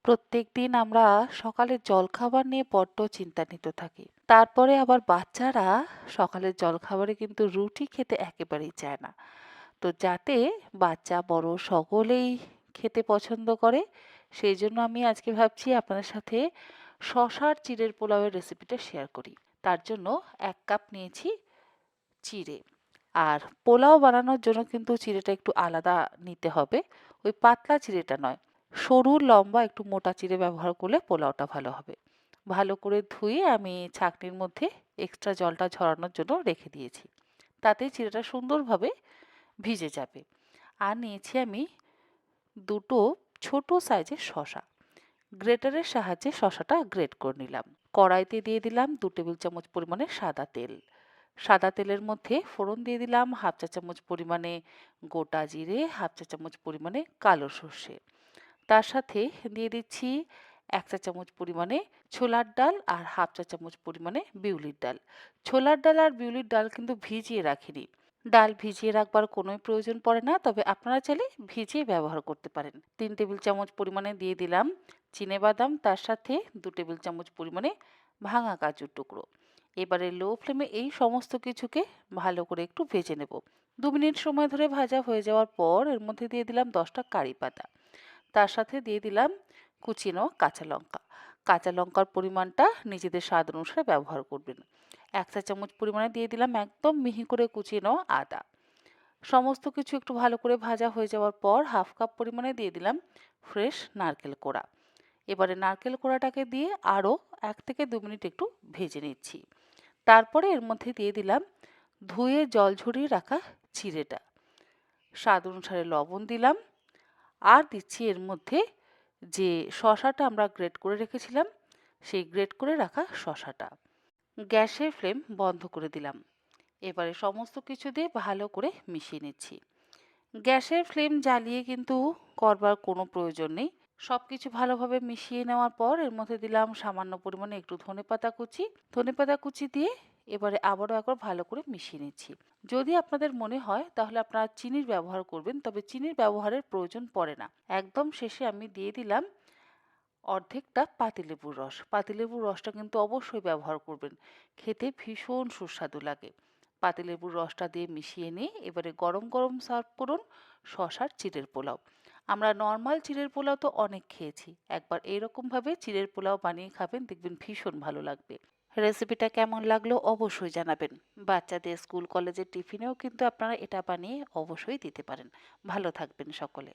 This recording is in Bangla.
প্রত্যেকদিন আমরা সকালের জলখাবার নিয়ে বড্ড চিন্তান্বিত থাকি। তারপরে আবার বাচ্চারা সকালের জলখাবারে কিন্তু রুটি খেতে একেবারেই চায় না। তো যাতে বাচ্চা বড় সকলেই খেতে পছন্দ করে, সেইজন্য আমি আজকে ভাবছি আপনাদের সাথে শসার চিড়ের পোলাওয়ের রেসিপিটা শেয়ার করি। তার জন্য ১ কাপ নিয়েছি চিড়ে। আর পোলাও বানানোর জন্য কিন্তু চিড়েটা একটু আলাদা নিতে হবে। ওই পাতলা চিড়েটা নয়। সরু লম্বা একটু মোটা চিড়ে ব্যবহার করলে পোলাওটা ভালো হবে। ভালো করে ধুয়ে আমি ছাঁকনির মধ্যে এক্সট্রা জলটা ঝরানোর জন্য রেখে দিয়েছি। তাতেই চিড়েটা সুন্দরভাবে ভিজে যাবে। আর নিয়েছি আমি ২ টো ছোট সাইজের শসা। গ্রেটারের সাহায্যে শসাটা গ্রেট করে নিলাম। কড়াইতে দিয়ে দিলাম ২ টেবিল চামচ পরিমাণে সাদা তেল। সাদা তেলের মধ্যে ফোড়ন দিয়ে দিলাম ১/২ চা চামচ পরিমাণে গোটা জিরে, ১/২ চা চামচ পরিমাণে কালো সর্ষে। তার সাথে দিয়ে দিচ্ছি ১ চা চামচ পরিমাণে ছোলার ডাল আর ১/২ চা চামচ পরিমাণে বিউলির ডাল। ছোলার ডাল আর বিউলির ডাল কিন্তু ভিজিয়ে রাখিনি। ডাল ভিজিয়ে রাখবার কোনোই প্রয়োজন পড়ে না, তবে আপনারা চাইলে ভিজিয়ে ব্যবহার করতে পারেন। ৩ টেবিল চামচ পরিমাণে দিয়ে দিলাম চিনেবাদাম, তার সাথে ২ টেবিল চামচ পরিমাণে ভাঙা কাজুর টুকরো। এবারে লো ফ্লেমে এই সমস্ত কিছুকে ভালো করে একটু ভেজে নেব। ২ মিনিট সময় ধরে ভাজা হয়ে যাওয়ার পর এর মধ্যে দিয়ে দিলাম ১০টা কারি পাতা। তার সাথে দিয়ে দিলাম কুচিয়ে নেওয়া কাঁচা লঙ্কা। কাঁচা লঙ্কার পরিমাণটা নিজেদের স্বাদ অনুসারে ব্যবহার করবেন। ১ চা চামচ পরিমাণে দিয়ে দিলাম একদম মিহি করে কুচিয়ে নেওয়া আদা। সমস্ত কিছু একটু ভালো করে ভাজা হয়ে যাওয়ার পর ১/২ কাপ পরিমাণে দিয়ে দিলাম ফ্রেশ নারকেল কোড়া। এবারে নারকেল কোড়াটাকে দিয়ে আরও ১ থেকে ২ মিনিট একটু ভেজে নিচ্ছি। তারপরে এর মধ্যে দিয়ে দিলাম ধুয়ে জল ঝরিয়ে রাখা চিড়েটা। স্বাদ অনুসারে লবণ দিলাম। আর দিচ্ছি এর মধ্যে যে শসাটা আমরা গ্রেট করে রেখেছিলাম, সেই গ্রেট করে রাখা শসাটা। গ্যাসের ফ্লেম বন্ধ করে দিলাম। এবারে সমস্ত কিছু দিয়ে ভালো করে মিশিয়ে নিচ্ছি। গ্যাসের ফ্লেম জ্বালিয়ে কিন্তু করবার কোনো প্রয়োজন নেই। সবকিছু ভালোভাবে মিশিয়ে নেওয়ার পর এর মধ্যে দিলাম সামান্য পরিমাণে একটু ধনেপাতা কুচি। ধনেপাতা কুচি দিয়ে এবারে আবারও একবার ভালো করে মিশিয়ে নিচ্ছি। যদি আপনাদের মনে হয় তাহলে আপনারা চিনির ব্যবহার করবেন, তবে চিনির ব্যবহারের প্রয়োজন পড়ে না। একদম শেষে আমি দিয়ে দিলাম অর্ধেকটা পাতিলেবুর রস। পাতিলেবুর রসটা কিন্তু অবশ্যই ব্যবহার করবেন। খেতে ভীষণ সুস্বাদু লাগে। পাতিলেবুর রসটা দিয়ে মিশিয়ে নিয়ে এবারে গরম গরম সার্ভ করুন শসার চিড়ের পোলাও। আমরা নর্মাল চিড়ের পোলাও তো অনেক খেয়েছি। একবার এইরকমভাবে চিড়ের পোলাও বানিয়ে খাবেন, দেখবেন ভীষণ ভালো লাগবে। রেসিপিটা কেমন লাগলো অবশ্যই জানাবেন। বাচ্চাদের স্কুল কলেজের টিফিনেও কিন্তু আপনারা এটা বানিয়ে অবশ্যই দিতে পারেন। ভালো থাকবেন সকলে।